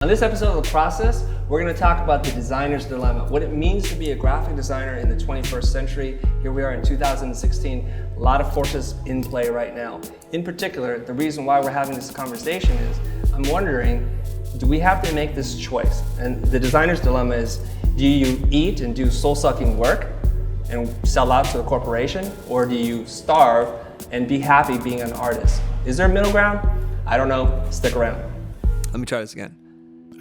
On this episode of The Process, we're going to talk about the designer's dilemma, what it means to be a graphic designer in the 21st century. Here we are in 2016, a lot of forces in play right now. In particular, the reason why we're having this conversation is, I'm wondering, do we have to make this choice? And the designer's dilemma is, do you eat and do soul-sucking work and sell out to a corporation, or do you starve and be happy being an artist? Is there a middle ground? I don't know. Stick around. Let me try this again.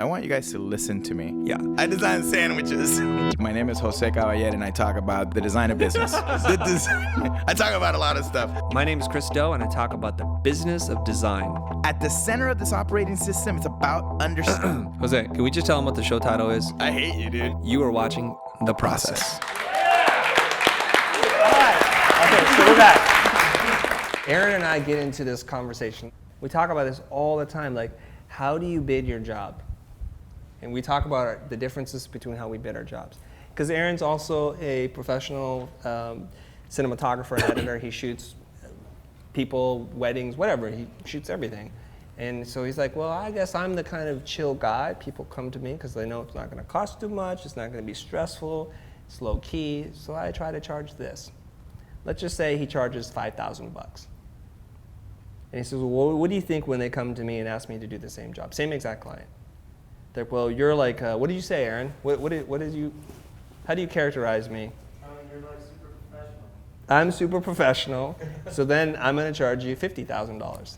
I want you guys to listen to me. Yeah. I design sandwiches. My name is Jose Caballero and I talk about the design of business. I talk about a lot of stuff. My name is Chris Doe and I talk about the business of design. At the center of this operating system, it's about understanding. Jose, can we just tell them what the show title is? I hate you, dude. You are watching The Process. Okay, so we're back. Aaron and I get into this conversation. We talk about this all the time, like, how do you bid your job? And we talk about the differences between how we bid our jobs. Because Aaron's also a professional cinematographer and editor. He shoots people, weddings, whatever. He shoots everything. And so he's like, well, I guess I'm the kind of chill guy. People come to me because they know it's not going to cost too much. It's not going to be stressful. It's low key. So I try to charge this. Let's just say he charges $5,000. And he says, well, what do you think when they come to me and ask me to do the same job? Same exact client. They're like, well, you're like, what did you say, Aaron? How do you characterize me? You're like super professional. I'm super professional, so then I'm going to charge you $50,000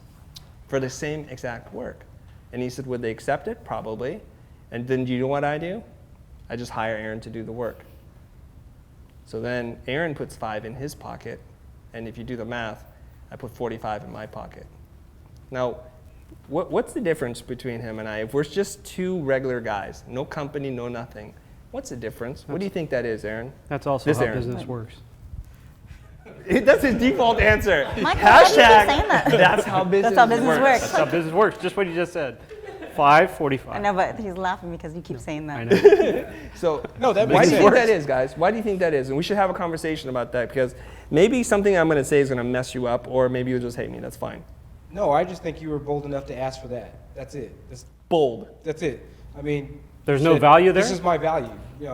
for the same exact work. And he said, would they accept it? Probably. And then do you know what I do? I just hire Aaron to do the work. So then Aaron puts 5 in his pocket, and if you do the math, I put 45 in my pocket. Now, what's the difference between him and I? If we're just two regular guys, no company, no nothing, what's the difference? What do you think that is, Aaron? That's also This how Aaron. business works. That's his default answer. Michael, why do you keep saying that? That's how business works. That's how business works. Just what you just said. 5:45. I know, but he's laughing because you keep saying that. I know. So, No, that why makes do you think sense. that is, guys? Why do you think that is? And we should have a conversation about that, because maybe something I'm going to say is going to mess you up, or maybe you'll just hate me. That's fine. No, I just think you were bold enough to ask for that. That's it. Bold. That's it. I mean, There's you no said, value there? This is my value, you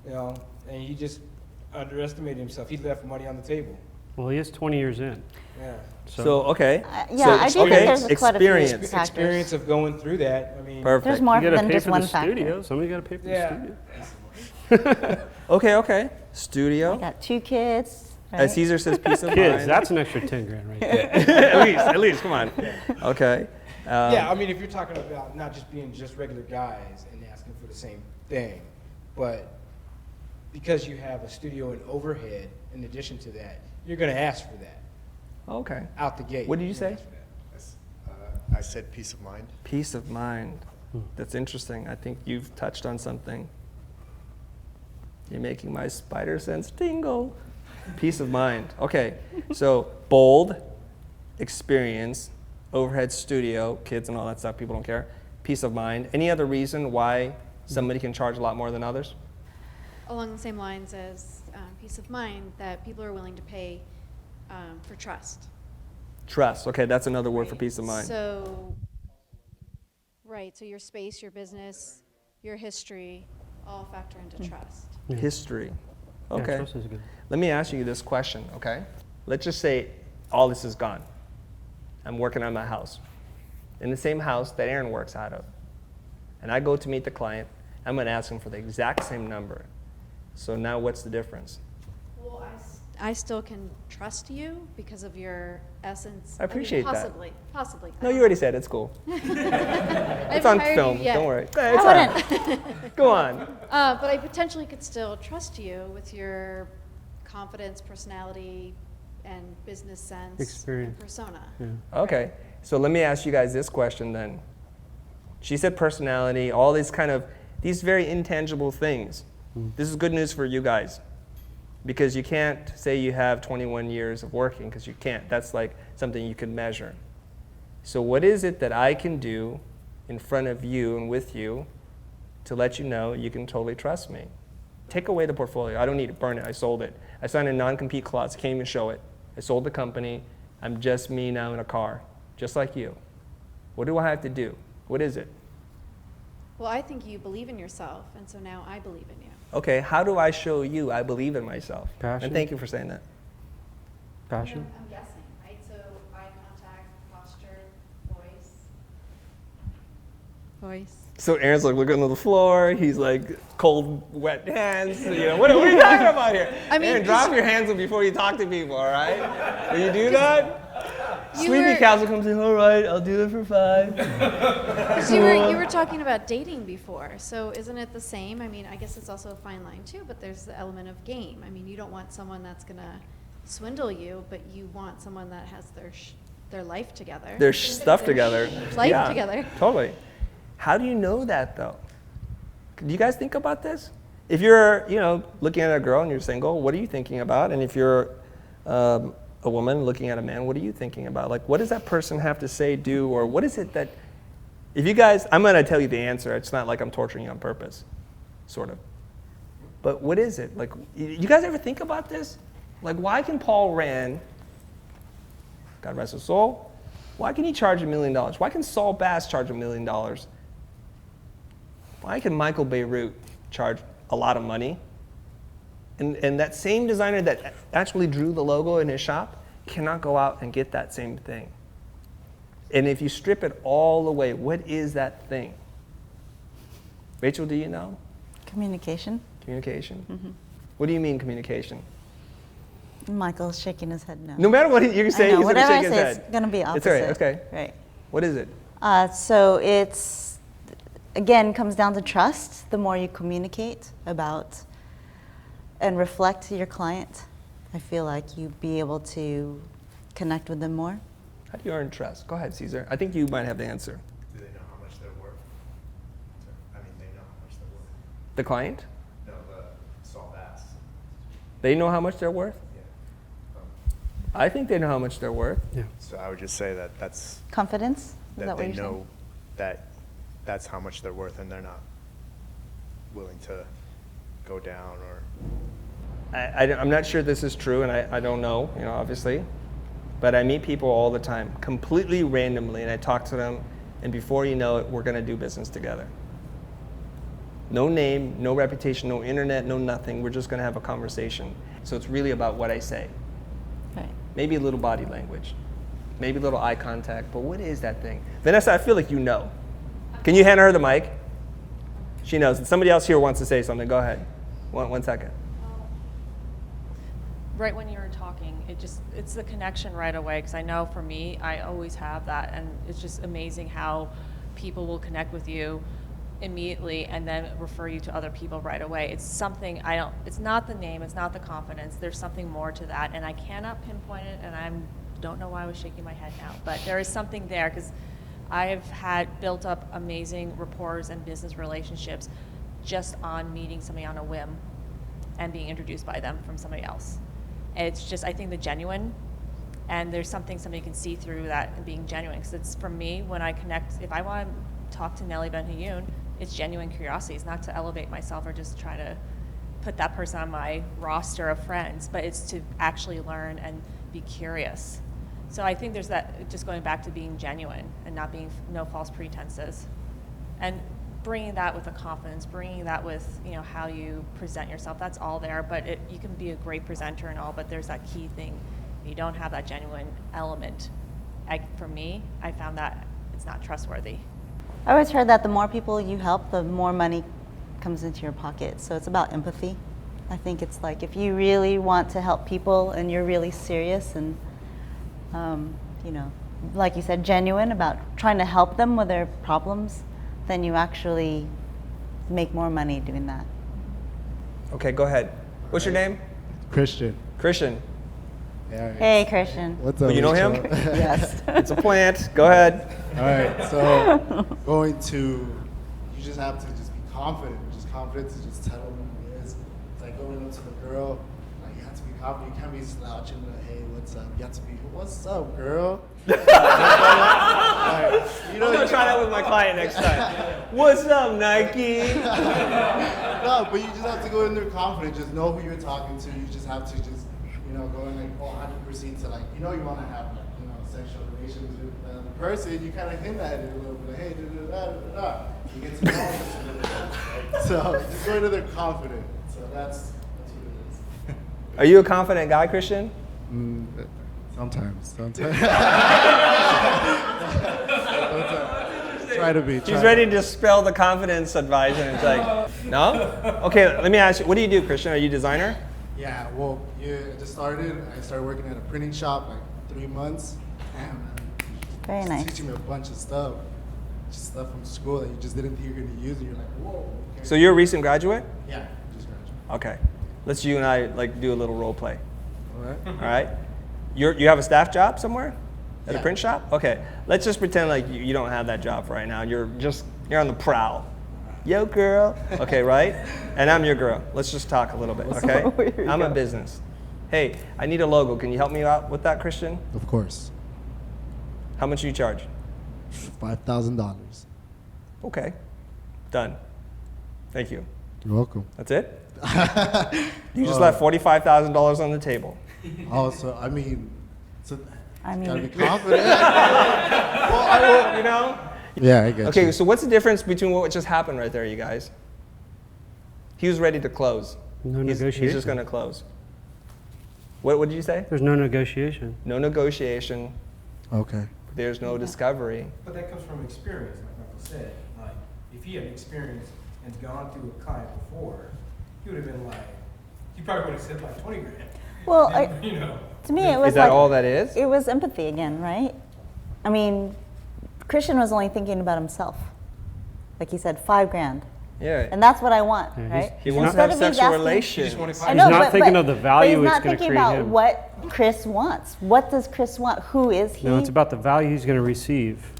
know, and he just underestimated himself. He left money on the table. Well, he is 20 years in. Yeah. So, okay. Yeah, I do think there's quite a few experience. factors. Experience of going through that. I mean, Perfect. There's more You got to than pay just for one the factor. studio. Somebody got to pay for Yeah. the studio. Okay. I Studio. got 2 kids. Right? As Caesar says, peace of Kids, mind. that's an extra 10 grand right there. at least, come on. Okay. yeah. I mean, if you're talking about not just being just regular guys and asking for the same thing, but because you have a studio and overhead in addition to that, you're going to ask for that Okay. out the gate. What did you You're gonna say? ask for that. I said peace of mind. Peace of mind. That's interesting. I think you've touched on something. You're making my spider sense tingle. Peace of mind. Okay. So bold, experience, overhead studio, kids and all that stuff. People don't care. Peace of mind. Any other reason why somebody can charge a lot more than others? Along the same lines as peace of mind, that people are willing to pay for trust. Trust. Okay, that's another word for Right. peace of mind. So, right, so your space, your business, your history, all factor into trust. History. Yeah, Okay. trust is good. Let me ask you this question, okay? Let's just say all this is gone. I'm working on my house, in the same house that Aaron works out of. And I go to meet the client. I'm going to ask him for the exact same number. So now what's the difference? Well, I still can trust you because of your essence. I appreciate that. Possibly. No, you already said it. It's cool. It's on film. Don't worry. Go ahead, it's on. Go on. But I potentially could still trust you with your confidence, personality, and business sense, Experience. and persona. Yeah. Okay. So let me ask you guys this question then. She said personality, all these these very intangible things. This is good news for you guys, because you can't say you have 21 years of working, because you can't. That's like something you can measure. So what is it that I can do in front of you and with you to let you know you can totally trust me? Take away the portfolio. I don't need to burn it. I sold it. I signed a non-compete clause. Can't even show it. I sold the company. I'm just me now in a car, just like you. What do I have to do? What is it? Well, I think you believe in yourself, and so now I believe in you. Okay, how do I show you I believe in myself? Passion. And thank you for saying that. Passion. I'm guessing, right? So eye contact, posture, voice. So Aaron's like looking on the floor. He's like cold, wet hands. You know, what are you talking about here? I mean, Aaron, drop your hands up before you talk to people, all right? Will you do that? Sleepy Castle comes in, all right, I'll do it for 5. Because you were talking about dating before, so isn't it the same? I mean, I guess it's also a fine line too, but there's the element of game. I mean, you don't want someone that's gonna swindle you, but you want someone that has their life together. Their stuff together. Life together. Totally. How do you know that though? Do you guys think about this? If you're, looking at a girl and you're single, what are you thinking about? And if you're a woman looking at a man, what are you thinking about? Like, what does that person have to say, do, or what is it that, if you guys, I'm going to tell you the answer. It's not like I'm torturing you on purpose, sort of. But what is it? Like, you guys ever think about this? Like, why can Paul Rand, God rest his soul, why can he charge $1 million? Why can Saul Bass charge $1 million? Why can Michael Beirut charge a lot of money? And that same designer that actually drew the logo in his shop cannot go out and get that same thing. And if you strip it all away, what is that thing? Rachel, do you know? Communication. Communication? Mm-hmm. What do you mean communication? Michael's shaking his head no. No matter what you say, he's going to shake his head. It's going to be opposite. It's all right, okay. Right. What is it? So it's, again, comes down to trust. The more you communicate about and reflect your client, I feel like you'd be able to connect with them more. How do you earn trust? Go ahead, Caesar. I think you might have the answer. Do they know how much they're worth? I mean, they know how much they're worth. The client? No, the Saul Bass. They know how much they're worth? Yeah. I think they know how much they're worth. Yeah. So I would just say that Confidence? Is that that what they you're saying? know that that's how much they're worth, and they're not willing to go down or. I'm not sure this is true, and I don't know, obviously. But I meet people all the time, completely randomly, and I talk to them, and before you know it, we're going to do business together. No name, no reputation, no internet, no nothing. We're just going to have a conversation. So it's really about what I say. Right. Maybe a little body language, maybe a little eye contact, but what is that thing? Vanessa, I feel like you know. Can you hand her the mic? She knows. And somebody else here wants to say something. Go ahead. One second. Right when you were talking, it's the connection right away, because I know for me, I always have that, and it's just amazing how people will connect with you immediately and then refer you to other people right away. It's something it's not the name, it's not the confidence, there's something more to that, and I cannot pinpoint it, and I don't know why I was shaking my head now, but there is something there, because I have had built up amazing rapport and business relationships just on meeting somebody on a whim and being introduced by them from somebody else. It's just, I think, the genuine, and there's something somebody can see through that and being genuine. Because it's, for me, when I connect, if I want to talk to Nelly Ben-Hayoun, it's genuine curiosity. It's not to elevate myself or just try to put that person on my roster of friends, but it's to actually learn and be curious. So I think there's that, just going back to being genuine and not being, no false pretenses. And bringing that with a confidence, bringing that with how you present yourself, that's all there, but you can be a great presenter and all, but there's that key thing. You don't have that genuine element. For me, I found that it's not trustworthy. I always heard that the more people you help, the more money comes into your pocket. So it's about empathy. I think it's like if you really want to help people and you're really serious and, like you said, genuine about trying to help them with their problems, then you actually make more money doing that. Okay, go ahead. What's your name? Christian. Christian. Yeah, right. Hey, Christian. What's up? You know him? Yes. It's a plant. Go ahead. All right. So you just have to just be confident. Just confident to just tell them who it is. It's like going up to the girl. Like you have to be confident. You can't be slouching. Like, hey, what's up? You have to be, what's up, girl? I'm gonna try that with my client next time. What's up, Nike? No, but you just have to go in there confident. Just know who you're talking to. You just have to just, go in like 100% to you want to have sexual relations with the person. You kind of hint at it a little bit. Like, hey, da da da da da. You get to know them just a little bit. So just go into there confident. So that's what it is. Are you a confident guy, Christian? Sometimes. Try to be. He's ready to dispel the confidence advisor. And it's like, no? Okay, let me ask you, what do you do, Christian? Are you a designer? Yeah, well, I started working at a printing shop like 3 months. Damn, Very man. nice. Teaching me a bunch of stuff. Just stuff from school that you just didn't think you were going to use, and you're like, whoa. Okay. So you're a recent graduate? Yeah, just graduated. Okay. Let's you and I like do a little role play. All right. All right? You have a staff job somewhere? At a Yeah. print shop? Okay. Let's just pretend like you don't have that job right now. You're on the prowl. Yo, girl. Okay, right? And I'm your girl. Let's just talk a little bit, okay? I'm a business. Hey, I need a logo. Can you help me out with that, Christian? Of course. How much do you charge? $5,000. Okay. Done. Thank you. You're welcome. That's it? You just left $45,000 on the table. Also, I mean, gotta be mean, confident. Well, I will, you know? Yeah, I get Okay, you. so what's the difference between what just happened right there, you guys? He was ready to close. No He's negotiation. just going to close. What did you say? There's no negotiation. No negotiation. Okay. There's no discovery. But that comes from experience, like Michael said. Like, if he had experience and gone through a client before, he would have been like, he probably would have said like 20 grand. well, You know. to me, it was Is that like, all that is? it was empathy again, right? I mean, Christian was only thinking about himself. Like he said, $5,000. Yeah. And that's what I want, Yeah, right? He wants to Instead have of he's sexual asking- relations. He just I wanted know, He's not thinking but of the value he's it's not gonna thinking create about him. what Chris wants. What does Chris want? Who is he? No, it's about the value he's going to receive.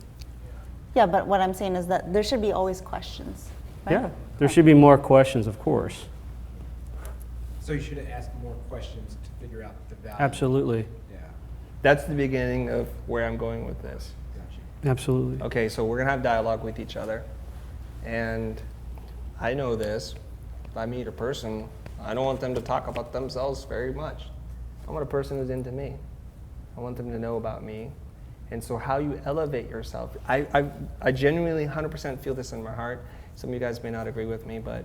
Yeah, but what I'm saying is that there should be always questions. Right? Yeah, there should be more questions, of course. So you should have asked more questions to figure out the value. Absolutely, Yeah. That's the beginning of where I'm going with this. Gotcha. absolutely. Okay, so we're going to have dialogue with each other. And I know this. If I meet a person, I don't want them to talk about themselves very much. I want a person who's into me. I want them to know about me. And so how you elevate yourself, I genuinely 100% feel this in my heart. Some of you guys may not agree with me, but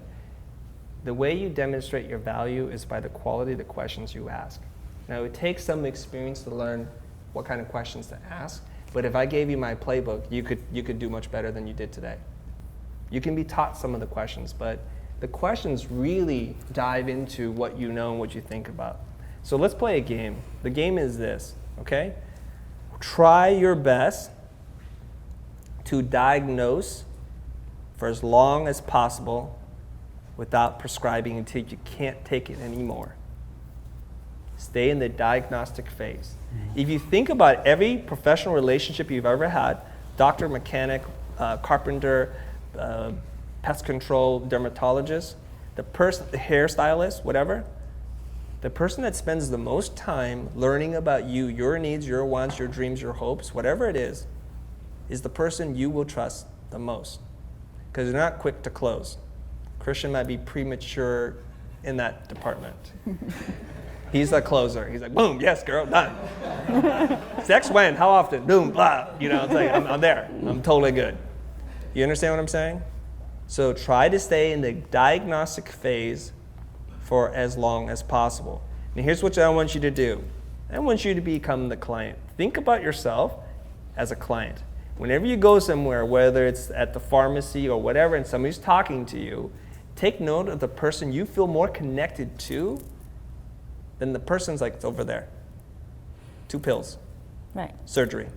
the way you demonstrate your value is by the quality of the questions you ask. Now, it takes some experience to learn what kind of questions to ask, but if I gave you my playbook, you could do much better than you did today. You can be taught some of the questions, but the questions really dive into what you know and what you think about. So let's play a game. The game is this, okay? Try your best to diagnose for as long as possible without prescribing until you can't take it anymore. Stay in the diagnostic phase. If you think about every professional relationship you've ever had, doctor, mechanic, carpenter, pest control, dermatologist, the hairstylist, whatever, the person that spends the most time learning about you, your needs, your wants, your dreams, your hopes, whatever it is the person you will trust the most. Because they're not quick to close. Christian might be premature in that department. He's the closer. He's like, boom, yes, girl, done. Sex when? How often? Boom, blah. You know, it's like, I'm there. I'm totally good. You understand what I'm saying? So try to stay in the diagnostic phase for as long as possible. And here's what I want you to do. I want you to become the client. Think about yourself as a client. Whenever you go somewhere, whether it's at the pharmacy or whatever, and somebody's talking to you, take note of the person you feel more connected to than the person's like, it's over there. 2 pills. Right. Surgery.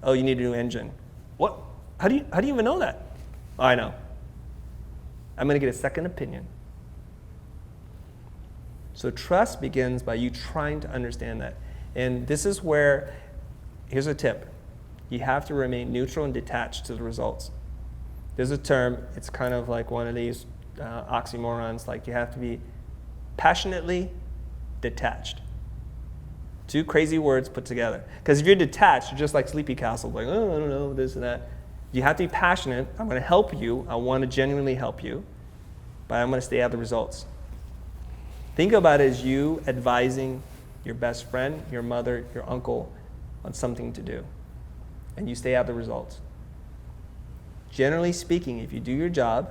Oh, you need a new engine. What? How do you even know that? Oh, I know. I'm going to get a second opinion. So trust begins by you trying to understand that. And this is where, here's a tip. You have to remain neutral and detached to the results. There's a term, it's kind of like one of these oxymorons, like you have to be passionately detached. 2 crazy words put together. Because if you're detached, you're just like Sleepy Castle, like, oh, I don't know, this and that. You have to be passionate. I'm going to help you. I want to genuinely help you. But I'm going to stay out of the results. Think about it as you advising your best friend, your mother, your uncle on something to do. And you stay out of the results. generally speaking, if you do your job,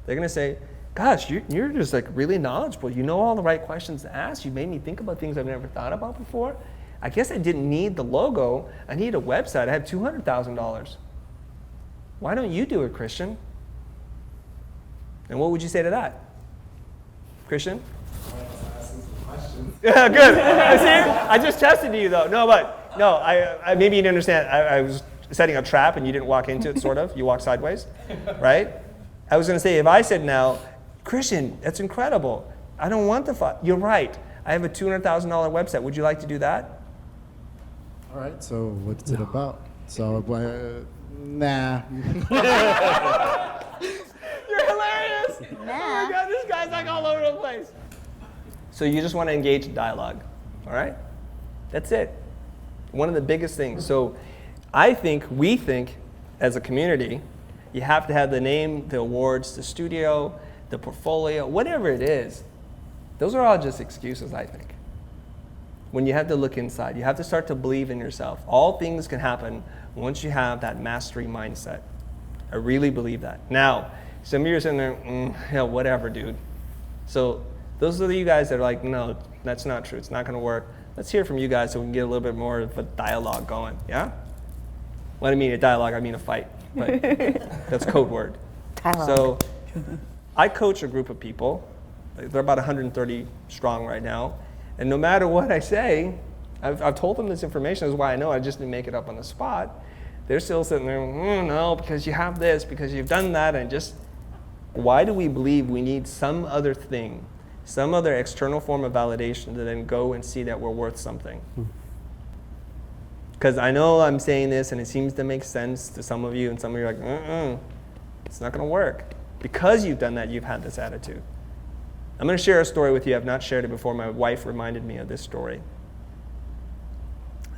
they're going to say, gosh, you're just like really knowledgeable. You know all the right questions to ask. You made me think about things I've never thought about before. I guess I didn't need the logo. I need a website. I have $200,000. Why don't you do it, Christian? And what would you say to that? Christian? Yeah, good. See, I just tested you though. No, I maybe you didn't understand. I was setting a trap and you didn't walk into it, sort of. You walked sideways, right? I was going to say, if I said now, Christian, that's incredible. I don't want the you're right. I have a $200,000 website. Would you like to do that? All right, so what's it about? So, nah. You're hilarious. Oh my God, this guy's like all over the place. So you just want to engage in dialogue, all right? That's it. One of the biggest things. So we think, as a community, you have to have the name, the awards, the studio, the portfolio, whatever it is. Those are all just excuses, I think. When you have to look inside, you have to start to believe in yourself. All things can happen once you have that mastery mindset. I really believe that. Now, some of you are sitting there, yeah, whatever, dude. So those are you guys that are like, no, that's not true. It's not going to work. Let's hear from you guys so we can get a little bit more of a dialogue going, yeah? When I mean a dialogue, I mean a fight. But that's code word. Dialogue. So I coach a group of people. They're about 130 strong right now. And no matter what I say, I've told them this information. This is why I know I just didn't make it up on the spot. They're still sitting there, no, because you have this, because you've done that, and just, why do we believe we need some other thing, some other external form of validation to then go and see that we're worth something? Because I know I'm saying this and it seems to make sense to some of you, and some of you are like, it's not going to work. Because you've done that, you've had this attitude. I'm going to share a story with you. I've not shared it before. My wife reminded me of this story.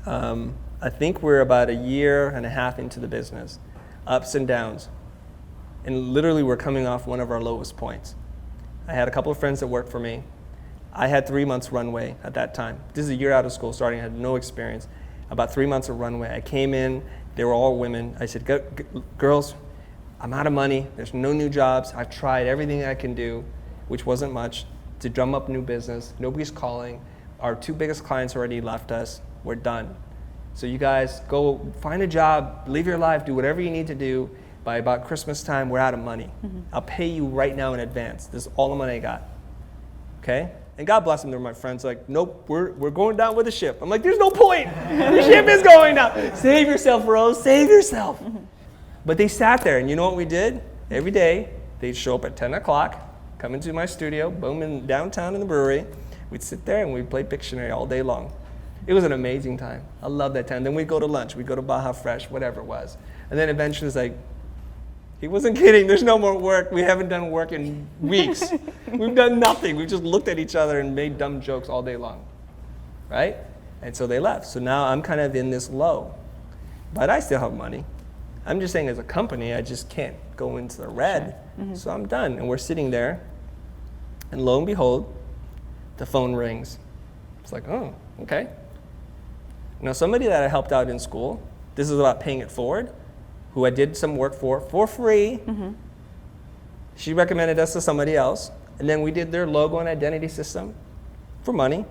I think we're about 1.5 years into the business, ups and downs. And literally we're coming off one of our lowest points. I had a couple of friends that worked for me. I had 3 months runway at that time. This is a year out of school starting. I had no experience. About 3 months of runway. I came in. They were all women. I said, girls, I'm out of money. There's no new jobs. I've tried everything I can do, which wasn't much, to drum up new business. Nobody's calling. Our 2 biggest clients already left us. We're done. So you guys go find a job, live your life, do whatever you need to do. By about Christmas time, we're out of money. I'll pay you right now in advance. This is all the money I got. Okay? And God bless them, they're my friends. Like, nope, we're going down with the ship. I'm like, there's no point. The ship is going down. Save yourself, Rose. Save yourself. But they sat there, and you know what we did? Every day, they'd show up at 10 o'clock, come into my studio, boom, in downtown in the brewery. We'd sit there, and we'd play Pictionary all day long. It was an amazing time. I love that time. Then we'd go to lunch. We'd go to Baja Fresh, whatever it was. And then eventually it's like, he wasn't kidding. There's no more work. We haven't done work in weeks. We've done nothing. We've just looked at each other and made dumb jokes all day long, right? And so they left. So now I'm kind of in this low. But I still have money. I'm just saying as a company, I just can't go into the red. So I'm done. And we're sitting there. And lo and behold, the phone rings. It's like, oh, okay. Now somebody that I helped out in school, this is about paying it forward, who I did some work for free. She recommended us to somebody else. And then we did their logo and identity system for money.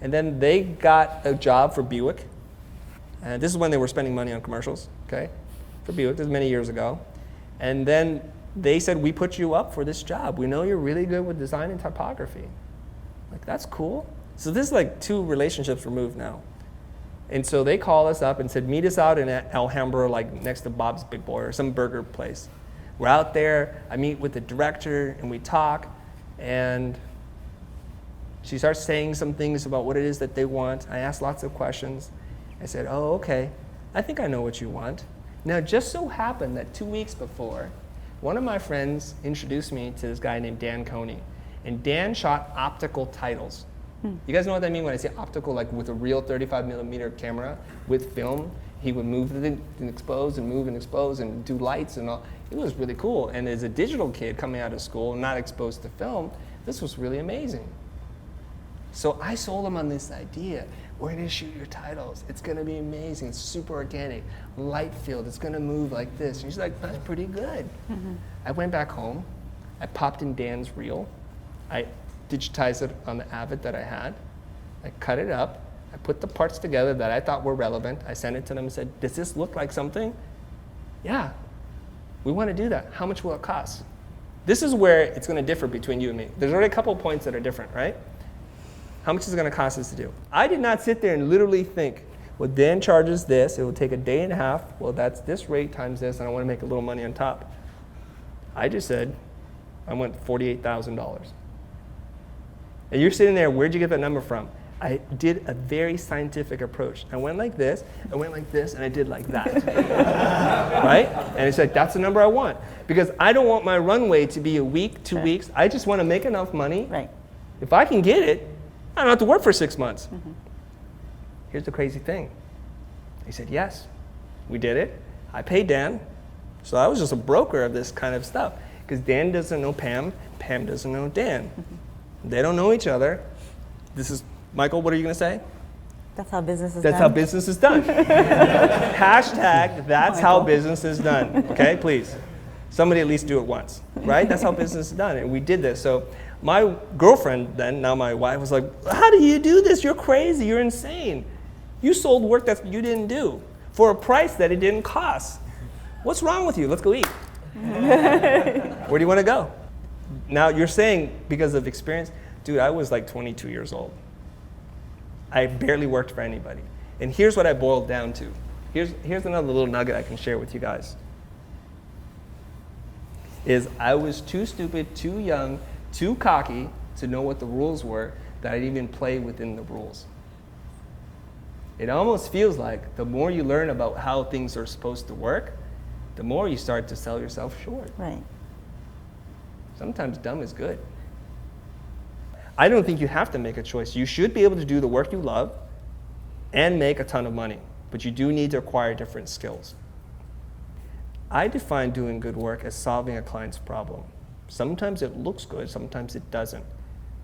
And then they got a job for Buick. And this is when they were spending money on commercials, okay? For Buick, this was many years ago. And then they said, we put you up for this job. We know you're really good with design and typography. Like, that's cool. So this is like 2 relationships removed now. And so they called us up and said, meet us out in Alhambra, like next to Bob's Big Boy or some burger place. We're out there, I meet with the director and we talk, and she starts saying some things about what it is that they want. I asked lots of questions. I said, oh, okay, I think I know what you want. Now, it just so happened that 2 weeks before, one of my friends introduced me to this guy named Dan Coney. And Dan shot optical titles. You guys know what I mean when I say optical, like with a real 35mm camera with film? He would move and expose and move and expose and do lights and all. It was really cool. And as a digital kid coming out of school, not exposed to film, this was really amazing. So I sold him on this idea. We're gonna shoot your titles. It's gonna be amazing. It's super organic. Light field. It's gonna move like this. And she's like, that's pretty good. I went back home. I popped in Dan's reel. I digitized it on the Avid that I had. I cut it up. I put the parts together that I thought were relevant. I sent it to them and said, does this look like something? Yeah, we want to do that. How much will it cost? This is where it's going to differ between you and me. There's already a couple of points that are different, right? How much is it going to cost us to do? I did not sit there and literally think, well, Dan charges this. It will take a day and a half. Well, that's this rate times this, and I want to make a little money on top. I just said, I went $48,000. And you're sitting there, where'd you get that number from? I did a very scientific approach. I went like this, I went like this, and I did like that. Right? And it's like, that's the number I want. Because I don't want my runway to be a week, 2 weeks. I just want to make enough money. Right. If I can get it, I don't have to work for 6 months. Here's the crazy thing. He said, yes, we did it. I paid Dan. So I was just a broker of this kind of stuff. Because Dan doesn't know Pam, Pam doesn't know Dan. They don't know each other. This is, Michael, what are you going to say? That's how business is That's done. how business is done. Hashtag, that's how business is done. Okay, please. Somebody at least do it once, right? That's how business is done. And we did this. So my girlfriend then, now my wife, was like, how do you do this? You're crazy. You're insane. You sold work that you didn't do for a price that it didn't cost. What's wrong with you? Let's go eat. Where do you want to go? Now you're saying because of experience, dude, I was like 22 years old. I barely worked for anybody. And here's what I boiled down to. Here's another little nugget I can share with you guys. Is I was too stupid, too young, too cocky to know what the rules were that I didn't even play within the rules. It almost feels like the more you learn about how things are supposed to work, the more you start to sell yourself short. Right. Sometimes dumb is good. I don't think you have to make a choice. You should be able to do the work you love and make a ton of money, but you do need to acquire different skills. I define doing good work as solving a client's problem. Sometimes it looks good, sometimes it doesn't.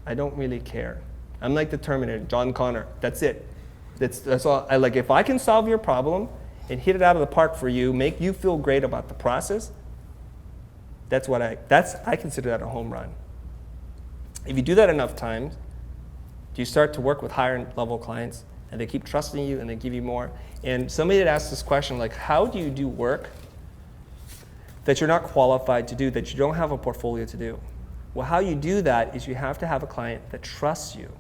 I don't really care. I'm like the Terminator, John Connor. That's it. That's all. If I can solve your problem and hit it out of the park for you, make you feel great about the process, I consider that a home run. If you do that enough times, you start to work with higher level clients and they keep trusting you and they give you more. And somebody had asked this question, like, how do you do work that you're not qualified to do, that you don't have a portfolio to do? Well, how you do that is you have to have a client that trusts you.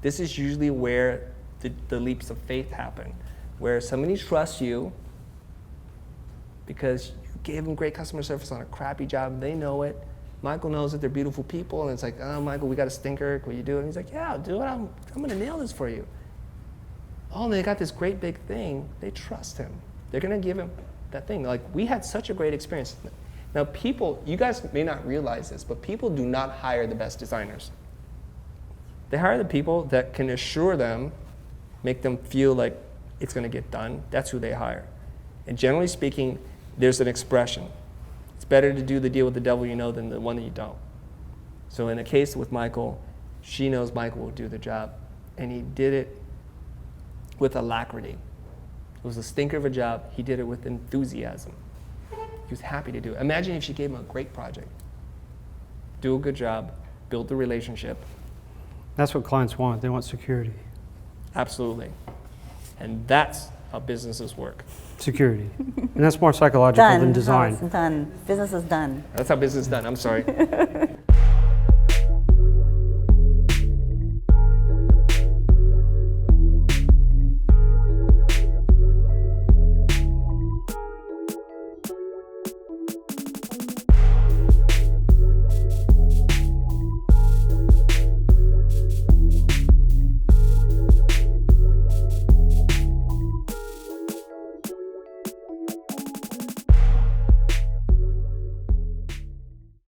This is usually where the leaps of faith happen, where somebody trusts you because you gave them great customer service on a crappy job, they know it. Michael knows that they're beautiful people, and it's like, oh, Michael, we got a stinker, will you do it? And he's like, yeah, I'll do it, I'm gonna nail this for you. Oh, and they got this great big thing, they trust him. They're gonna give him that thing. Like, we had such a great experience. Now people, you guys may not realize this, but people do not hire the best designers. They hire the people that can assure them, make them feel like it's gonna get done. That's who they hire. And generally speaking, there's an expression. It's better to do the deal with the devil you know than the one that you don't. So in the case with Michael, she knows Michael will do the job. And he did it with alacrity. It was a stinker of a job. He did it with enthusiasm. He was happy to do it. Imagine if she gave him a great project. Do a good job, build the relationship. That's what clients want. They want security. Absolutely. And that's how businesses work. Security. And that's more psychological than design. Done. Business is done. That's how business is done. I'm sorry.